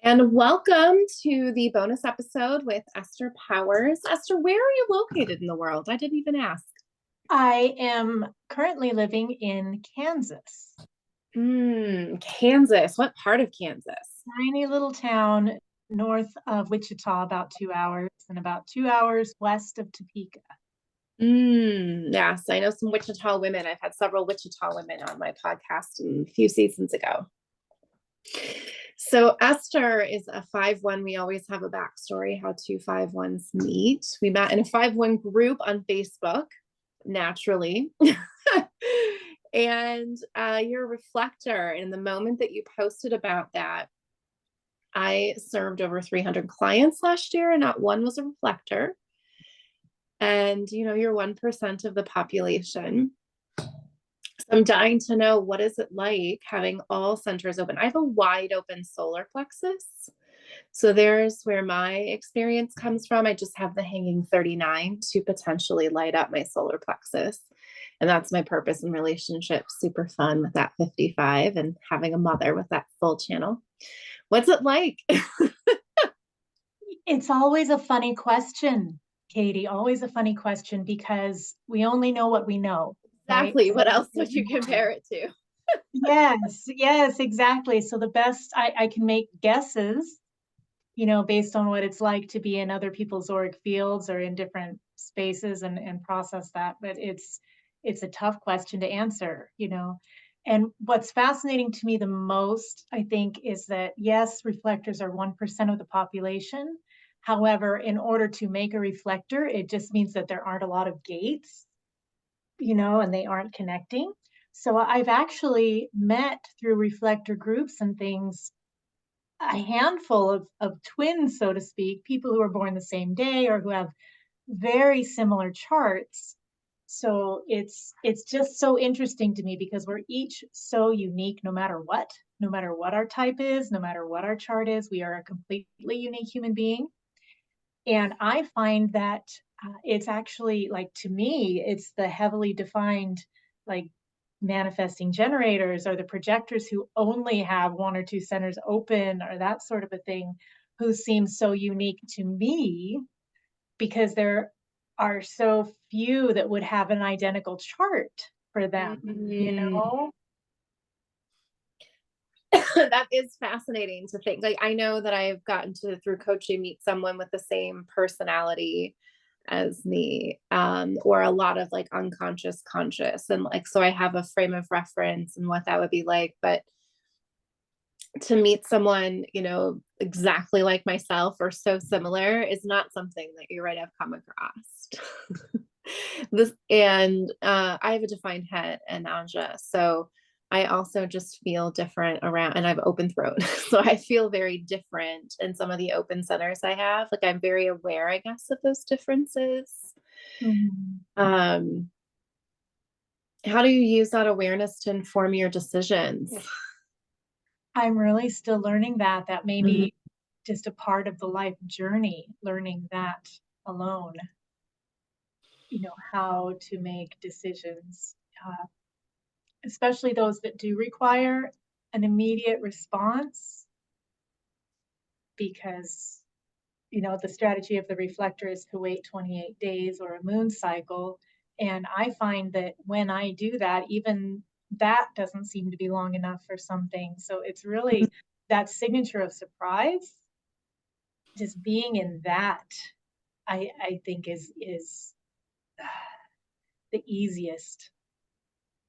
And welcome to the bonus episode with Esther Powers. Esther, where are you located in the world? I didn't even ask. I am currently living in Kansas, Kansas. What part of Kansas? tiny little town north of Wichita, about 2 hours, and about 2 hours west of Topeka. Yes, I know some Wichita women. I've had several Wichita women on my podcast a few seasons ago. So Esther is a 5-1. We always have a backstory how two 5-1s meet. We met in a 5-1 group on Facebook, naturally. And you're a reflector. And the moment that you posted about that, I served over 300 clients last year, and not one was a reflector. And you're 1% of the population. So I'm dying to know, what is it like having all centers open? I have a wide open solar plexus. So there's where my experience comes from. I just have the hanging 39 to potentially light up my solar plexus. And that's my purpose in relationships. Super fun with that 55 and having a mother with that full channel. What's it like? It's always a funny question, Katie, always a funny question because we only know what we know, right? Exactly. What else would you compare it to? Yes, exactly. So the best I can make guesses, based on what it's like to be in other people's auric fields or in different spaces and process that. But it's a tough question to answer. And what's fascinating to me the most, I think, is that yes, reflectors are 1% of the population. However, in order to make a reflector, it just means that there aren't a lot of gates, and they aren't connecting. So I've actually met through reflector groups and things a handful of twins, so to speak, people who are born the same day or who have very similar charts. So it's just so interesting to me because we're each so unique no matter what our type is, no matter what our chart is, we are a completely unique human being. And I find that it's actually, like, to me, it's the heavily defined, like, manifesting generators or the projectors who only have one or two centers open or that sort of a thing, who seem so unique to me because there are so few that would have an identical chart for them, you Mm-hmm. know? That is fascinating to think. Like, I know that I've gotten to, through coaching, meet someone with the same personality as me, or a lot of like unconscious conscious, and like, so I have a frame of reference and what that would be like. But to meet someone exactly like myself or so similar is not something that you're right, I've come across. This, and I have a defined head and nausea, so I also just feel different around, and I have open throat. So I feel very different in some of the open centers I have. Like, I'm very aware, I guess, of those differences. Mhm. um how do you use that awareness to inform your decisions? I'm really still learning that. That may Mhm. be just a part of the life journey, learning that alone, how to make decisions, uh, especially those that do require an immediate response, because, the strategy of the reflector is to wait 28 days or a moon cycle. And I find that when I do that, even that doesn't seem to be long enough for some things. So it's really that signature of surprise, just being in that, I think is the easiest.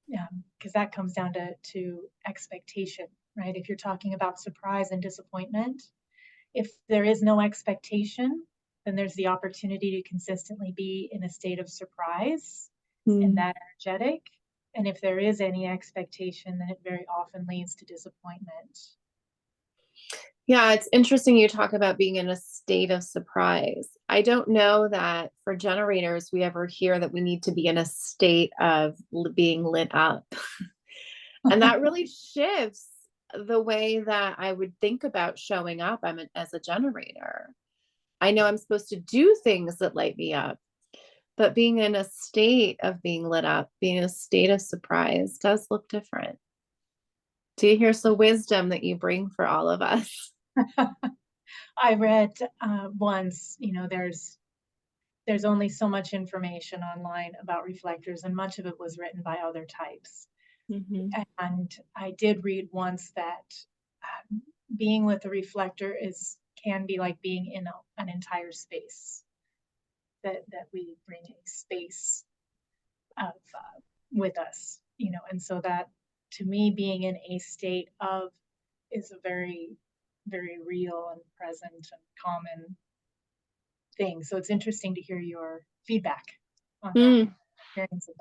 Yeah, because that comes down to expectation, right? If you're talking about surprise and disappointment, if there is no expectation, then there's the opportunity to consistently be in a state of surprise and Mm. that energetic. And if there is any expectation, then it very often leads to disappointment. Yeah, it's interesting you talk about being in a state of surprise. I don't know that for generators we ever hear that we need to be in a state of being lit up. And that really shifts the way that I would think about showing up. As a generator. I know I'm supposed to do things that light me up, but being in a state of being lit up, being in a state of surprise does look different. So here's the wisdom that you bring for all of us. I read once, there's only so much information online about reflectors, and much of it was written by other types. Hmm. And I did read once that being with a reflector can be like being in an entire space. That we bring a space of with us, and so that to me, being in a state of is a very, very real and present and common thing. So it's interesting to hear your feedback on that Mm. experience of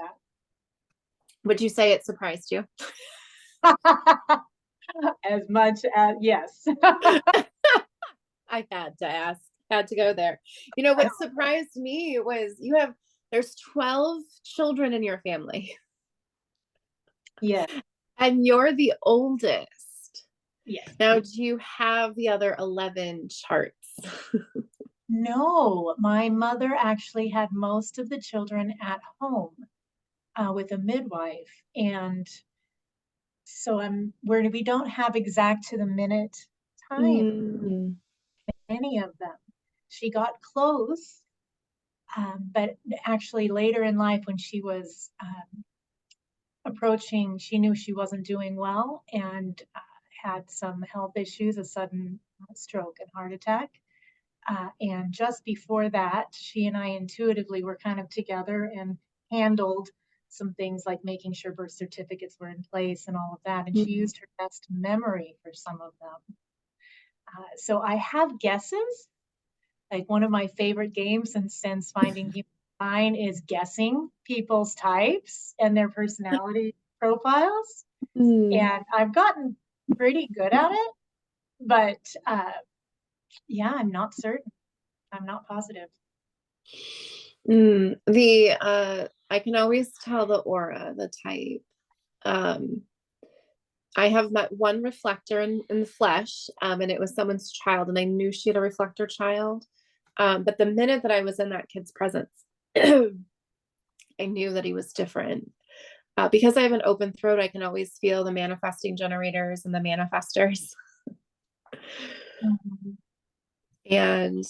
Would you say it surprised you? that. As much as yes. I had to ask, had to go there. What surprised me was there's 12 children in your family, Yes, and you're the oldest. yes. Now, do you have the other 11 charts? No, my mother actually had most of the children at home with a midwife, and so we don't have exact to the minute time Mm. any of them. She got close, but actually later in life when she was approaching, she knew she wasn't doing well and had some health issues, a sudden stroke and heart attack. And just before that, she and I intuitively were kind of together and handled some things like making sure birth certificates were in place and all of that. And she Mm. used her best memory for some of them. So I have guesses. Like one of my favorite games since finding human design is guessing people's types and their personality profiles. Mm. And I've gotten pretty good at it, but yeah, I'm not certain. I'm not positive. I can always tell the aura, the type. Um, I have met one reflector in the flesh, and it was someone's child, and I knew she had a reflector child. But the minute that I was in that kid's presence, I knew that he was different. Because I have an open throat, I can always feel the manifesting generators and the manifestors. Mhm. And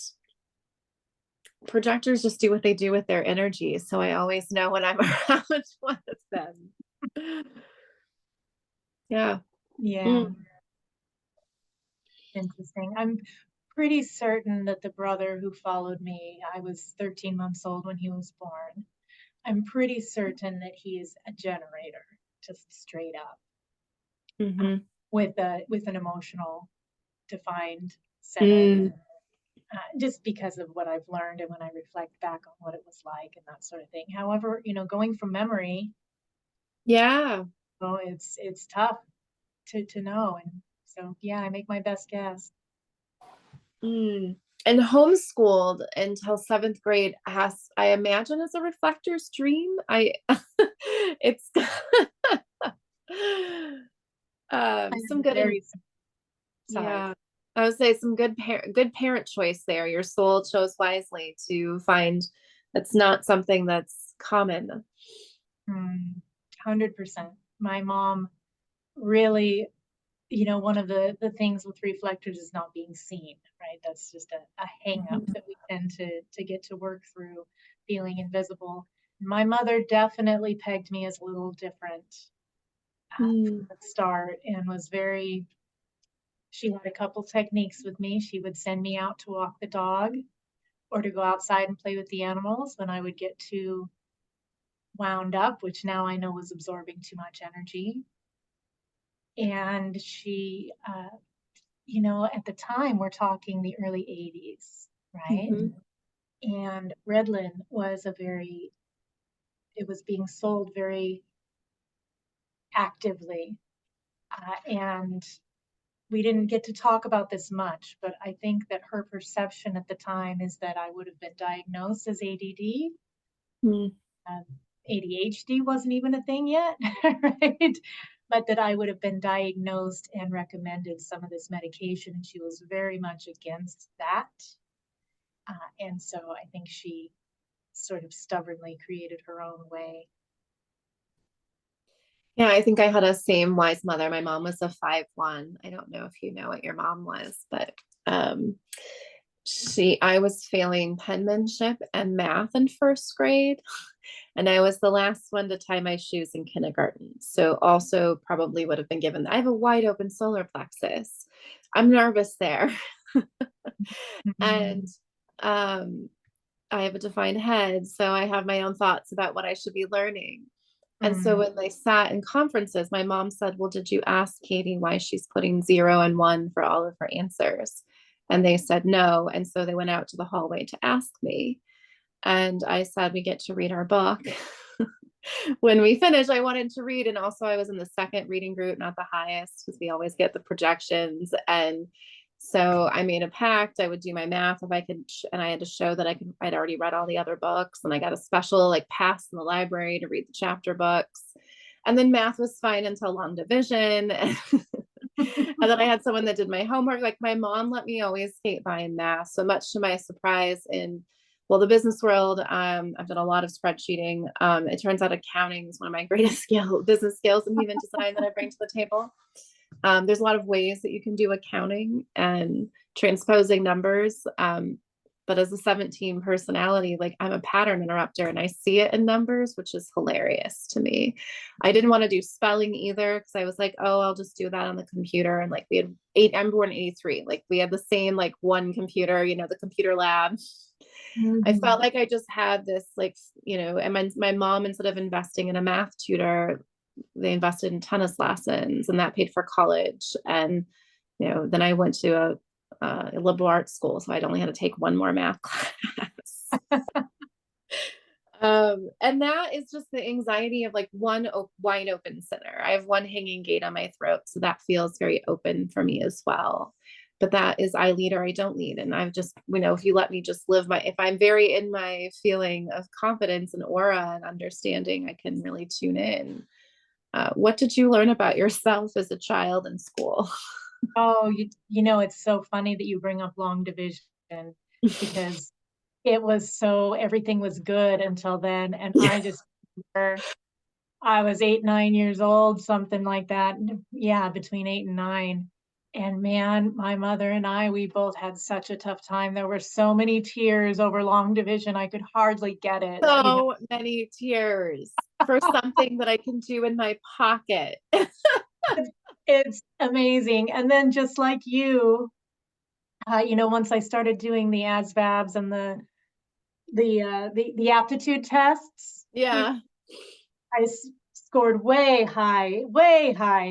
projectors just do what they do with their energy. So I always know when I'm around one of them. Yeah. Yeah, Mm. interesting. I'm pretty certain that the brother who followed me, I was 13 months old when he was born. I'm pretty certain that he is a generator, just straight up, Hmm. with an emotional defined center, Mm. just because of what I've learned and when I reflect back on what it was like and that sort of thing. However, going from memory, Yeah. it's tough to know, and so yeah, I make my best guess. Mm. And homeschooled until seventh grade has, I imagine, is a reflector's dream. It's I have some a good very sorry. yeah. I would say some good parent choice there. Your soul chose wisely to find that's not something that's common. 100%. My mom really, one of the things with reflectors is not being seen, right? That's just a hang up Mhm. that we tend to get to work through, feeling invisible. My mother definitely pegged me as a little different Mm. from the start and she had a couple techniques with me. She would send me out to walk the dog or to go outside and play with the animals when I would get too wound up, which now I know was absorbing too much energy. And she, at the time, we're talking the early 80s, right? Mhm. And Redlin it was being sold very actively. And we didn't get to talk about this much, but I think that her perception at the time is that I would have been diagnosed as ADD. Mm. Um, ADHD wasn't even a thing yet, right? But that I would have been diagnosed and recommended some of this medication, and she was very much against that. And so I think she sort of stubbornly created her own way. Yeah, I think I had a same wise mother. My mom was a 5'1". I don't know if you know what your mom was, but um, I was failing penmanship and math in first grade. And I was the last one to tie my shoes in kindergarten. So also probably would have been given, I have a wide open solar plexus. I'm nervous there. And Mhm. um, I have a defined head. So I have my own thoughts about what I should be learning. And so Mm. when they sat in conferences, my mom said, well, did you ask Katie why she's putting 0 and 1 for all of her answers? And they said no. And so they went out to the hallway to ask me. And I said, we get to read our book. When we finished, I wanted to read. And also, I was in the second reading group, not the highest, because we always get the projections. And so I made a pact. I would do my math if I could, and I had to show that I'd already read all the other books. And I got a special like pass in the library to read the chapter books. And then math was fine until long division. And then I had someone that did my homework. Like my mom let me always skate by in math. So much to my surprise in the business world, I've done a lot of spreadsheeting. It turns out accounting is one of my greatest business skills, and even design that I bring to the table. There's a lot of ways that you can do accounting and transposing numbers. But as a 17 personality, like I'm a pattern interrupter and I see it in numbers, which is hilarious to me. I didn't want to do spelling either because I was like, oh, I'll just do that on the computer. And like we had I'm born in 83. Like we had the same like one computer, the computer lab. I felt Mhm. like I just had this like, and my mom, instead of investing in a math tutor, they invested in tennis lessons and that paid for college. And, then I went to a liberal arts school. So I'd only had to take one more math class. And that is just the anxiety of like one wide open center. I have one hanging gate on my throat. So that feels very open for me as well. But that is I lead or I don't lead. And I've just, if you let me just live if I'm very in my feeling of confidence and aura and understanding, I can really tune in. What did you learn about yourself as a child in school? Oh, it's so funny that you bring up long division because it was everything was good until then. And Yeah. I just remember I was 8, 9 years old, something like that. Yeah, between 8 and 9. And man, my mother and we both had such a tough time. There were so many tears over long division. I could hardly get it. So many tears for something that I can do in my pocket. It's amazing. And then just like you, once I started doing the ASVABs and the aptitude tests, which Yeah. scored way high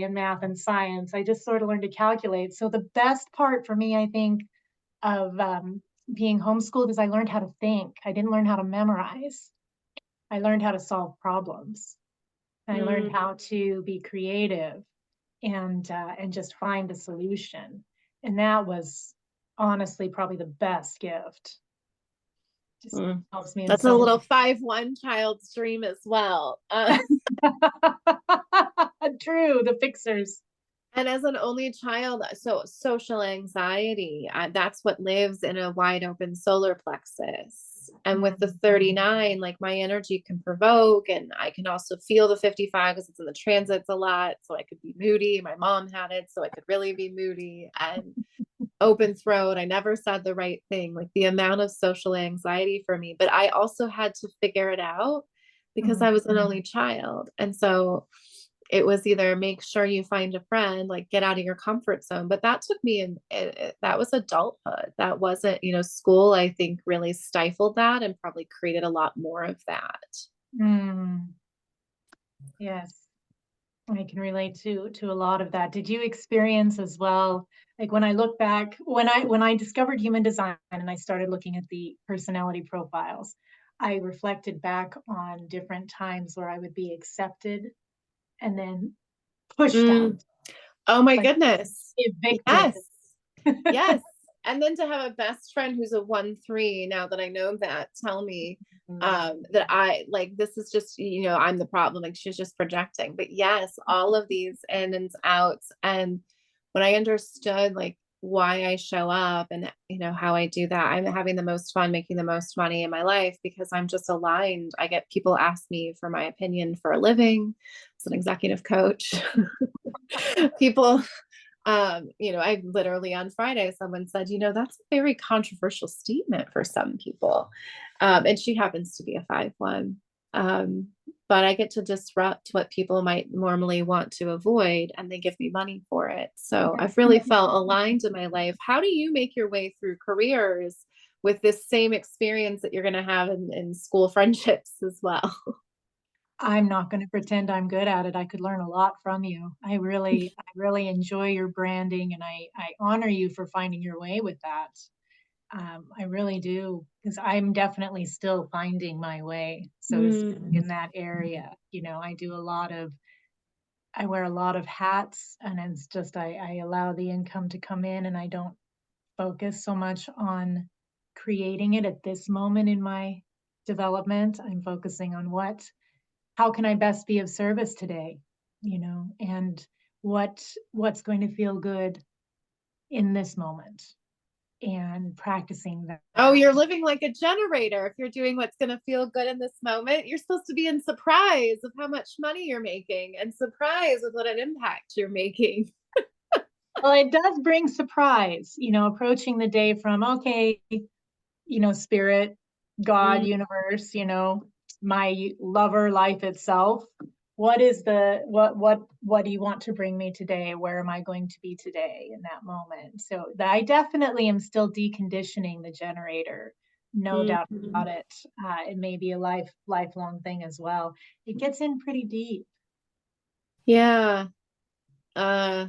in math and science. I just sort of learned to calculate. So the best part for me, I think, of being homeschooled is I learned how to think. I didn't learn how to memorize. I learned how to solve problems. I learned Mm. how to be creative and just find a solution. And that was honestly probably the best gift. Just Mm. helps me in That's a so little 5'1" child's dream as well. True, the fixers. And as an only child, so social anxiety, that's what lives in a wide open solar plexus. And with the Mm. 39, like my energy can provoke, and I can also feel the 55 because it's in the transits a lot. So I could be moody. My mom had it, so I could really be moody and open throat. I never said the right thing, like the amount of social anxiety for me. But I also had to figure it out because Mm. I was an only child. And so it was either make sure you find a friend, like get out of your comfort zone. But that took me that was adulthood. That wasn't, school, I think really stifled that and probably created a lot more of that. Mm. Yes, I can relate to a lot of that. Did you experience as well, like when I look back, when I discovered human design and I started looking at the personality profiles, I reflected back on different times where I would be accepted and then pushed out, Mm. Oh my like goodness. evicted. Yes. Yes. And then to have a best friend who's a 1-3, now that I know that, tell me that I like this is just, I'm the problem. Like she's just projecting. But yes, all of these in and outs. And when I understood like why I show up and, how I do that. I'm having the most fun making the most money in my life because I'm just aligned. I get people ask me for my opinion for a living as an executive coach. People, I literally on Friday, someone said, that's a very controversial statement for some people. And she happens to be a 5-1. But I get to disrupt what people might normally want to avoid, and they give me money for it. So I've really felt aligned in my life. How do you make your way through careers with this same experience that you're going to have in school friendships as well? I'm not going to pretend I'm good at it. I could learn a lot from you. I really enjoy your branding, and I honor you for finding your way with that. I really do, because I'm definitely still finding my way, so to speak, Mm. in that area. I wear a lot of hats, and it's just I allow the income to come in, and I don't focus so much on creating it at this moment in my development. I'm focusing on how can I best be of service today, and what's going to feel good in this moment, and practicing Oh, that. you're living like a generator. If you're doing what's going to feel good in this moment, you're supposed to be in surprise of how much money you're making and surprise with what an impact you're making. Well, it does bring surprise, approaching the day from, okay, spirit, God, Mm. universe, my lover, life itself. What do you want to bring me today? Where am I going to be today in that moment? So I definitely am still deconditioning the generator, no doubt Mhm. about it. It may be a lifelong thing as well. It gets in pretty deep. Yeah, uh,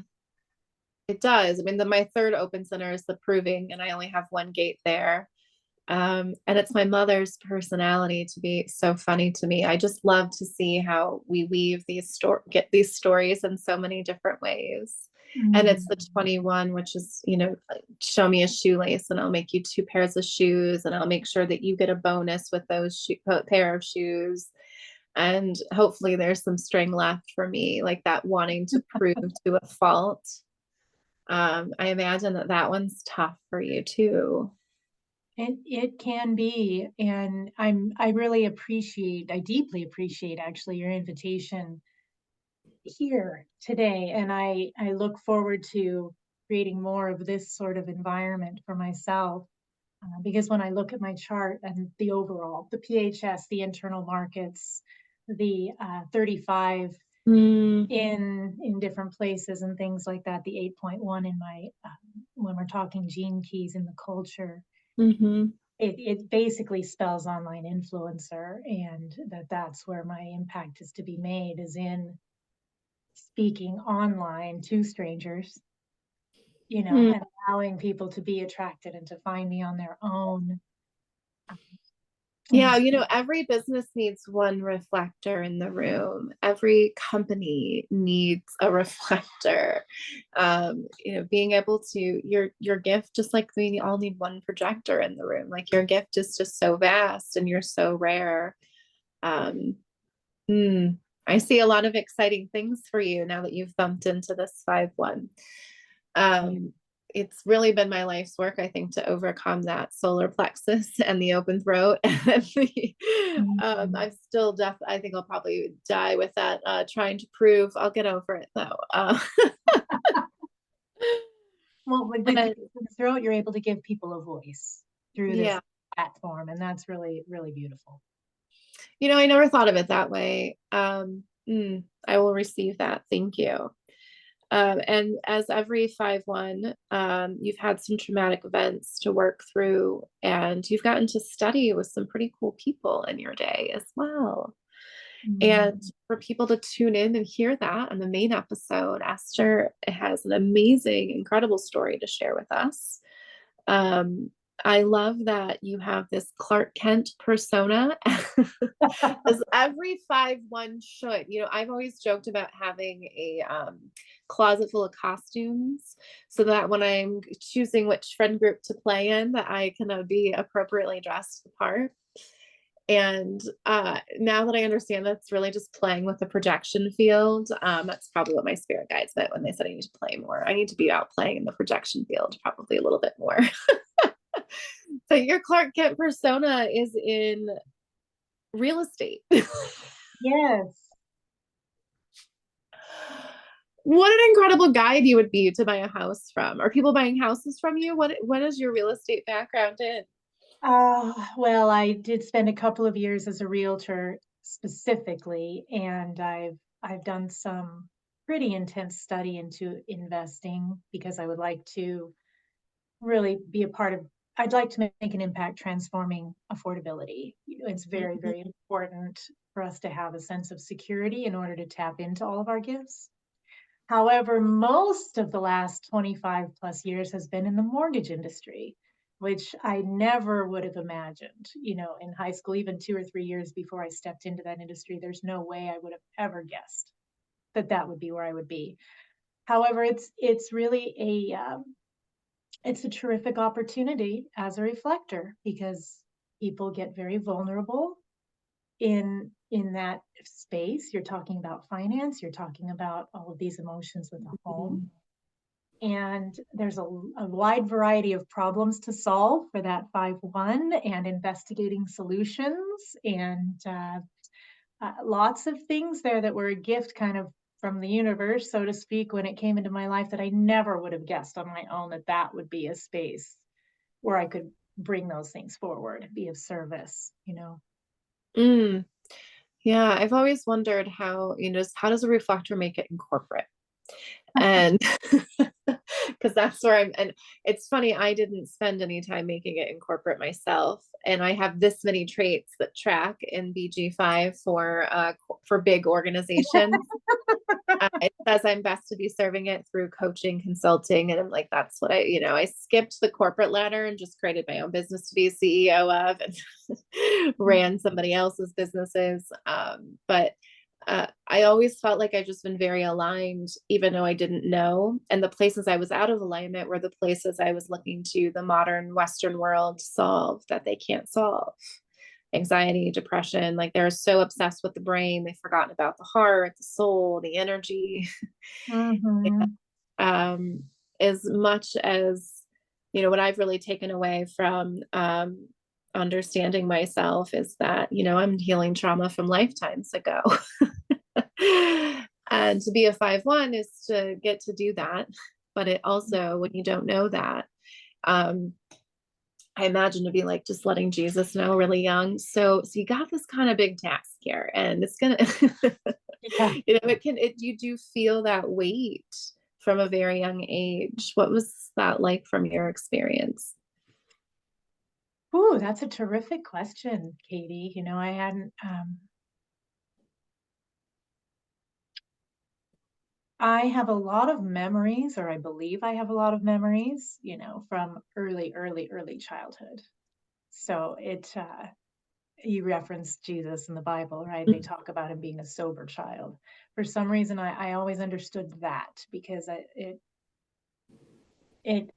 it does. I mean, my third open center is the proving, and I only have one gate there. And it's my mother's personality to be so funny to me. I just love to see how we weave get these stories in so many different ways. And it's Mm. the 21, which is, like, show me a shoelace and I'll make you 2 pairs of shoes, and I'll make sure that you get a bonus with those pair of shoes. And hopefully there's some string left for me, like that wanting to prove to a fault. I imagine that one's tough for you too. It can be, and I deeply appreciate actually your invitation here today, and I look forward to creating more of this sort of environment for myself, because when I look at my chart and the overall, the PHS, the internal markets, the 35 Mm, in different places and things like that, the 8.1 in my when we're talking gene keys in the culture, hmm. it basically spells online influencer, and that's where my impact is to be made, is in speaking online to strangers, Mm. and allowing people to be attracted and to find me on their own. Yeah, And every business needs one reflector in the room. Every company needs a reflector. Being able to your gift, just like we all need one projector in the room. Like your gift is just so vast and you're so rare. Um, mm, I see a lot of exciting things for you now that you've bumped into this 5-1. It's really been my life's work, I think, to overcome that solar plexus and the open throat. Mhm. I'm still I think I'll probably die with that, trying to prove. I'll get over it though. Well, with And the throat, you're able to give people a voice through this yeah, platform, and that's really, really beautiful. I never thought of it that way. I will receive that. Thank you. And as every 5-1, you've had some traumatic events to work through, and you've gotten to study with some pretty cool people in your day as well. Mm. And for people to tune in and hear that on the main episode, Esther has an amazing, incredible story to share with us. Um, I love that you have this Clark Kent persona, as every 5-1 should. I've always joked about having a closet full of costumes so that when I'm choosing which friend group to play in, that I can be appropriately dressed the part. And now that I understand that's really just playing with the projection field, that's probably what my spirit guides meant when they said I need to play more. I need to be out playing in the projection field probably a little bit more. So your Clark Kent persona is in real estate. Yes. What an incredible guide you would be to buy a house from. Are people buying houses from you? What is your real estate background in? Well, I did spend a couple of years as a realtor specifically, and I've done some pretty intense study into investing because I would like to really be a part of, I'd like to make an impact transforming affordability. It's very, Mhm. very important for us to have a sense of security in order to tap into all of our gifts. However, most of the last 25 plus years has been in the mortgage industry, which I never would have imagined, in high school, even 2 or 3 years before I stepped into that industry. There's no way I would have ever guessed that that would be where I would be. However, it's really it's a terrific opportunity as a reflector because people get very vulnerable in that space. You're talking about finance, you're talking about all of these emotions with a home, and there's a wide variety of problems to solve for that 5-1 and investigating solutions and lots of things there that were a gift kind of from the universe, so to speak, when it came into my life that I never would have guessed on my own that that would be a space where I could bring those things forward, be of service. Mm, yeah, I've always wondered how, just how does a reflector make it in corporate? And because that's where and it's funny, I didn't spend any time making it in corporate myself. And I have this many traits that track in BG5 for big organizations. It says I'm best to be serving it through coaching, consulting. And I'm like, that's what I skipped the corporate ladder and just created my own business to be a CEO of and ran somebody else's businesses. But I always felt like I've just been very aligned, even though I didn't know. And the places I was out of alignment were the places I was looking to the modern Western world solve that they can't solve. Anxiety, depression, like they're so obsessed with the brain, they've forgotten about the heart, the soul, the energy. Mm-hmm. um, as much as, what I've really taken away from understanding myself is that, I'm healing trauma from lifetimes ago. And to be a 5-1 is to get to do that. But it also, when you don't know that, um, I imagine to be like just letting Jesus know really young. So you got this kind of big task here, and it's gonna, Yeah. you do feel that weight from a very young age. What was that like from your experience? Ooh, that's a terrific question, Katie. I hadn't, I have a lot of memories, or I believe I have a lot of memories, from early, early, early childhood. So you referenced Jesus in the Bible, right? They talk about him being a sober child. For some reason, I always understood that because it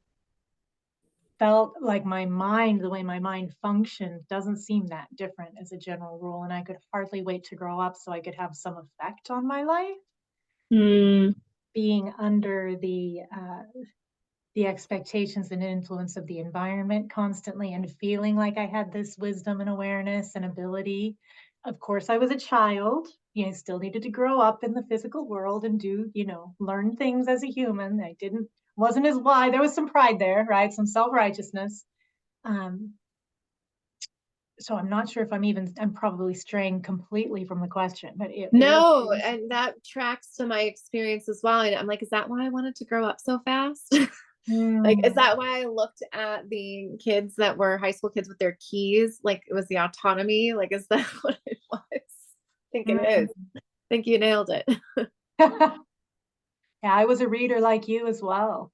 felt like my mind, the way my mind functioned, doesn't seem that different as a general rule. And I could hardly wait to grow up so I could have some effect on my life, Mm, being under the expectations and influence of the environment constantly and feeling like I had this wisdom and awareness and ability. Of course, I was a child. Still needed to grow up in the physical world and do, learn things as a human. Wasn't as wide. There was some pride there, right? Some self-righteousness. Um, so I'm not sure if I'm probably straying completely from the question, but no, and that tracks to my experience as well. And I'm like, is that why I wanted to grow up so fast? Like, is Mm, that why I looked at the kids that were high school kids with their keys? Like, it was the autonomy. Like, is that what it was? I think it is. mm. I think you nailed it. Yeah, I was a reader like you as well.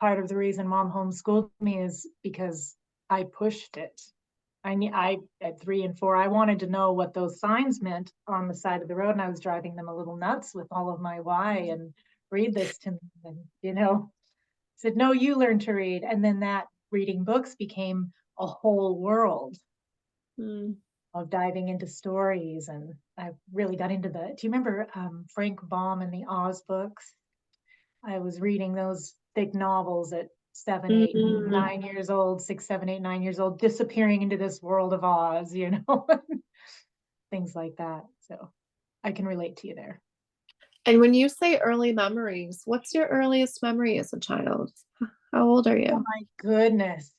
Part of the reason mom homeschooled me is because I pushed it. I at 3 and 4, I wanted to know what those signs meant on the side of the road, and I was driving them a little nuts with all of my why and read this to me, and said, no, you learn to read. And then that reading books became a whole world Mm. of diving into stories. And I really got into do you remember Frank Baum and the Oz books? I was reading those thick novels at 7, 8, Mm. 9 years old, 6, 7, 8, 9 years old, disappearing into this world of Oz, things like that. So I can relate to you there. And when you say early memories, what's your earliest memory as a child? How old are Oh you? my goodness.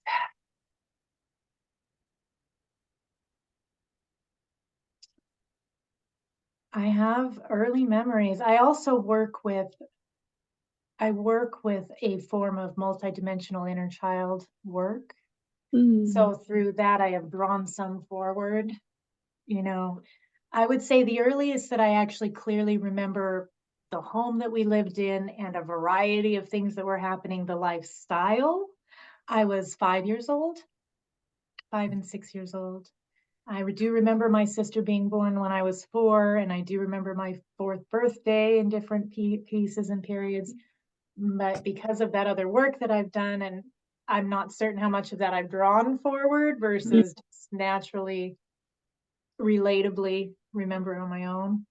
I have early memories. I work with a form of multidimensional inner child work. Mm. So through that, I have drawn some forward. You know, I would say the earliest that I actually clearly remember the home that we lived in and a variety of things that were happening, the lifestyle. I was 5 years old, 5 and 6 years old. I do remember my sister being born when I was 4, and I do remember my 4th birthday in different pieces and periods. But because of that other work that I've done, and I'm not certain how much of that I've drawn forward Mm. versus just naturally, relatably remember on my own.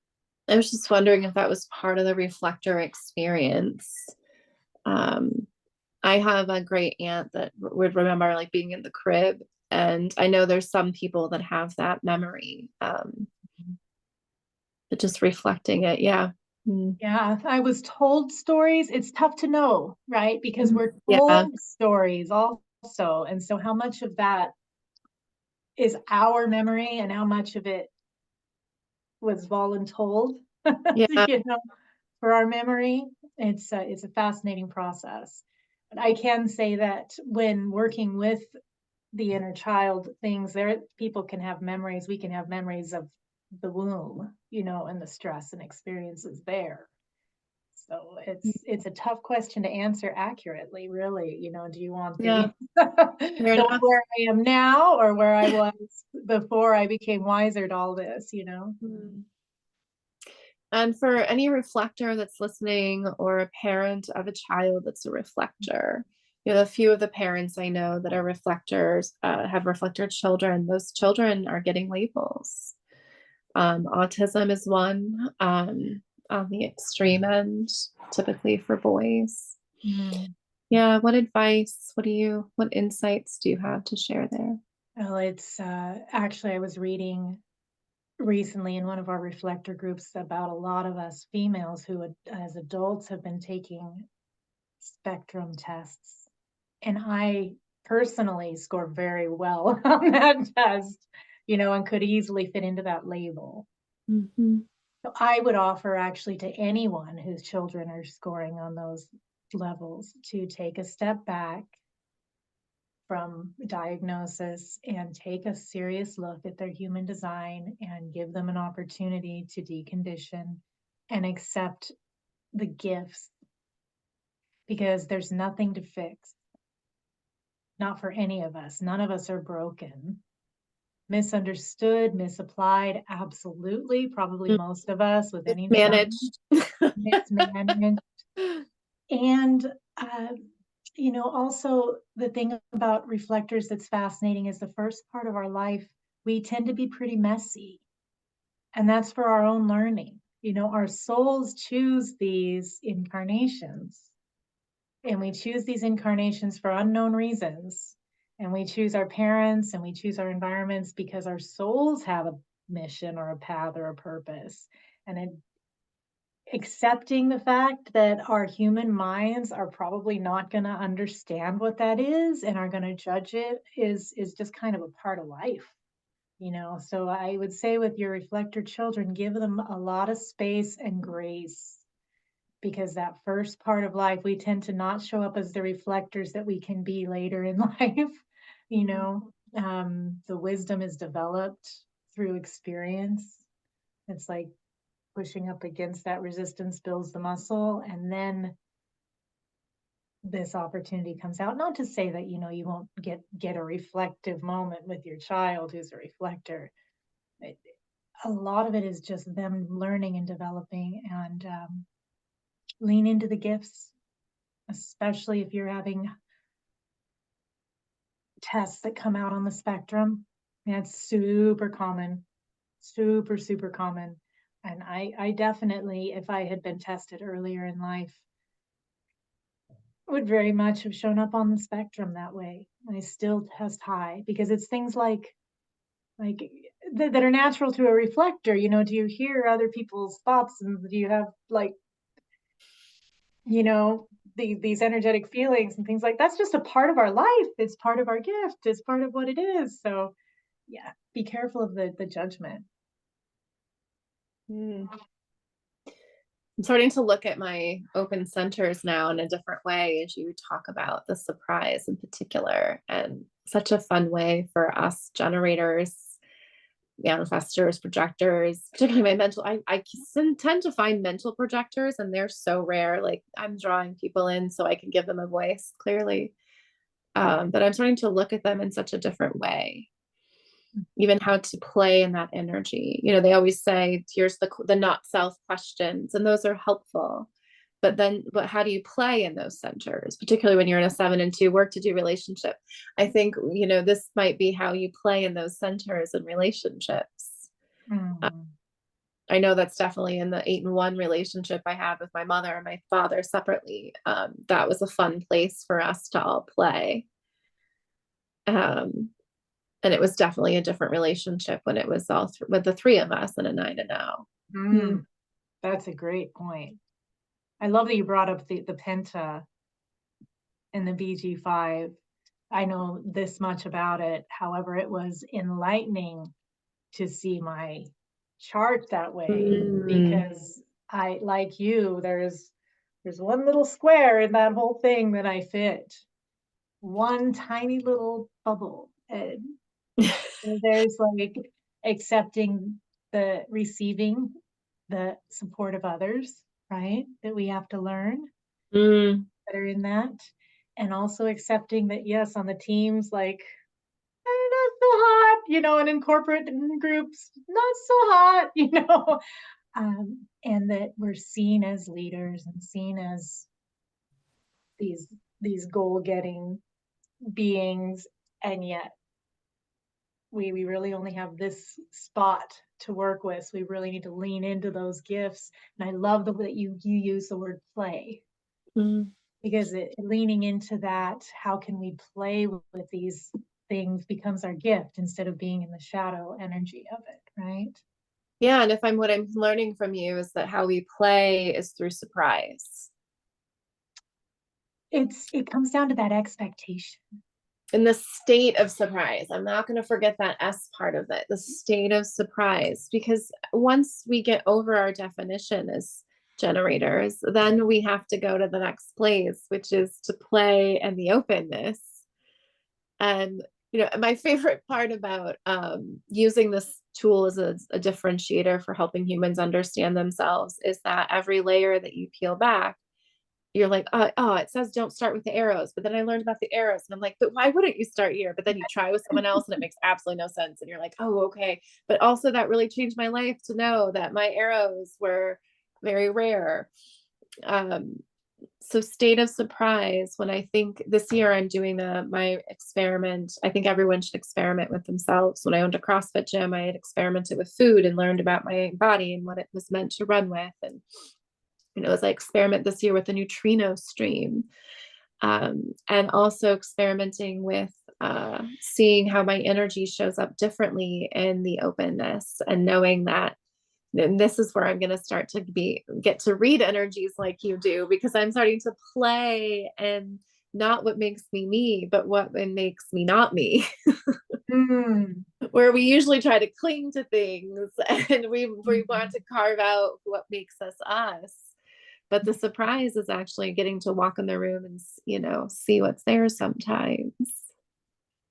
I was just wondering if that was part of the reflector experience. Um, I have a great aunt that would remember like being in the crib, and I know there's some people that have that memory, but just reflecting it, yeah. Mm. Yeah, I was told stories. It's tough to know, right? Because we're Yeah, told stories also. And so how much of that is our memory and how much of it was voluntold, yeah, for our memory? It's a fascinating process. But I can say that when working with the inner child things, there people can have memories. We can have memories of the womb, and the stress and experiences there. So it's a tough question to answer accurately, really. Do you want yeah, the fair the enough. where I am now or where I was before I became wiser to all this? Mm. And for any reflector that's listening or a parent of a child that's a reflector, a few of the parents I know that are reflectors have reflector children. Those children are getting labels. Autism is one on the extreme end, typically for boys. Mm. Yeah, what advice, what insights do you have to share there? Well, it's actually, I was reading recently in one of our reflector groups about a lot of us females who, as adults, have been taking spectrum tests. And I personally score very well on that test, and could easily fit into that label. Mm-hmm. So I would offer actually to anyone whose children are scoring on those levels to take a step back from diagnosis and take a serious look at their human design and give them an opportunity to decondition and accept the gifts, because there's nothing to fix. Not for any of us. None of us are broken. Misunderstood, misapplied, absolutely. Probably most of us with any design. Managed. Mismanaged. And, also the thing about reflectors that's fascinating is the first part of our life, we tend to be pretty messy. And that's for our own learning. Our souls choose these incarnations. And we choose these incarnations for unknown reasons. And we choose our parents and we choose our environments because our souls have a mission or a path or a purpose. And accepting the fact that our human minds are probably not going to understand what that is and are going to judge it is just kind of a part of life. So I would say with your reflector children, give them a lot of space and grace, because that first part of life, we tend to not show up as the reflectors that we can be later in life. The wisdom is developed through experience. It's like pushing up against that resistance builds the muscle, and then this opportunity comes out. Not to say that you won't get a reflective moment with your child who's a reflector. A lot of it is just them learning and developing, and lean into the gifts, especially if you're having tests that come out on the spectrum. Yeah, it's super common, super, super common. And I definitely, if I had been tested earlier in life, would very much have shown up on the spectrum that way. I still test high because it's things like that are natural to a reflector. You know, do you hear other people's thoughts, and do you have like, you know, these energetic feelings and things like that's just a part of our life. It's part of our gift. It's part of what it is. So yeah, be careful of the judgment. Mm. I'm starting to look at my open centers now in a different way as you talk about the surprise in particular, and such a fun way for us generators, manifestors, projectors, particularly my mental. I tend to find mental projectors, and they're so rare. Like I'm drawing people in so I can give them a voice clearly. But I'm starting to look at them in such a different way, even how to play in that energy. You know, they always say, here's the not self questions, and those are helpful. But how do you play in those centers, particularly when you're in a 7 and 2 work to do relationship? I think, you know, this might be how you play in those centers and relationships. Mm. I know that's definitely in the 8 and 1 relationship I had with my mother and my father separately. That was a fun place for us to all play. Um, and it was definitely a different relationship when it was with the 3 of us and a 9 and 0. Mm. That's a great point. I love that you brought up the penta and the BG5. I know this much about it. However, it was enlightening to see my chart that way Mm. because I, like you, there's one little square in that whole thing that I fit. One tiny little bubble. And there's like accepting the receiving the support of others, right? That we have to learn Mm. that are in that. And also accepting that, yes, on the teams, like, not so hot, you know, and in corporate groups, not so hot, you know, and that we're seen as leaders and seen as these these goal-getting beings, and yet we really only have this spot to work with. So we really need to lean into those gifts. And I love the way that you use the word play Mm. because leaning into that, how can we play with these things becomes our gift instead of being in the shadow energy of it, right? Yeah, and if I'm what I'm learning from you is that how we play is through surprise. It comes down to that expectation. In the state of surprise. I'm not going to forget that S part of it, the state of surprise, because once we get over our definition as generators, then we have to go to the next place, which is to play and the openness. And, you know, my favorite part about using this tool as a differentiator for helping humans understand themselves is that every layer that you peel back, you're like, oh, it says don't start with the arrows. But then I learned about the arrows and I'm like, but why wouldn't you start here? But then you try with someone else and it makes absolutely no sense. And you're like, oh, okay. But also that really changed my life to know that my arrows were very rare. Um, so state of surprise, when I think this year I'm doing my experiment, I think everyone should experiment with themselves. When I owned a CrossFit gym, I had experimented with food and learned about my body and what it was meant to run with. And you know, as I experiment this year with the neutrino stream, and also experimenting with seeing how my energy shows up differently in the openness, and knowing that, and this is where I'm going to start to get to read energies like you do, because I'm starting to play and not what makes me, but what makes me not me. Mm. Where we usually try to cling to things and we want to carve out what makes us us. But the surprise is actually getting to walk in the room and, you know, see what's there sometimes.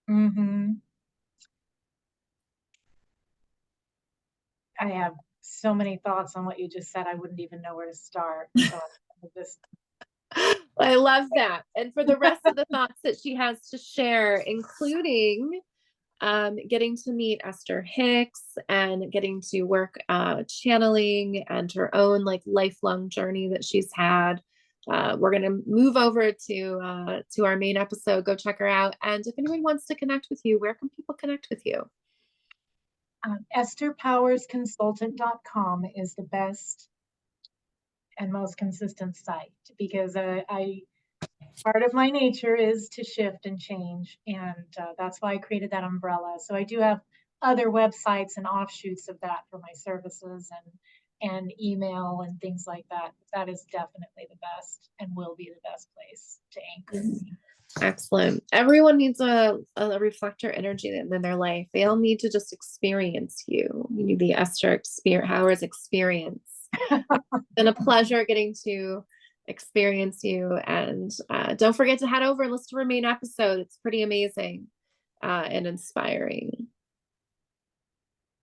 Mm-hmm. I have so many thoughts on what you just said. I wouldn't even know where to start. So I'm just I love that. And for the rest of the thoughts that she has to share, including getting to meet Esther Hicks and getting to work channeling and her own like lifelong journey that she's had we're going to move over to our main episode. Go check her out. And if anyone wants to connect with you, where can people connect with you? EstherPowersConsultant.com is the best and most consistent site, because part of my nature is to shift and change, and that's why I created that umbrella. So I do have other websites and offshoots of that for my services and email and things like that. That is definitely the best and will be the best place to anchor me. Excellent. Everyone needs a reflector energy in their life. They all need to just experience you. You need the Esther Howard's experience. It's been a pleasure getting to experience you. And don't forget to head over and listen to our main episode. It's pretty amazing and inspiring.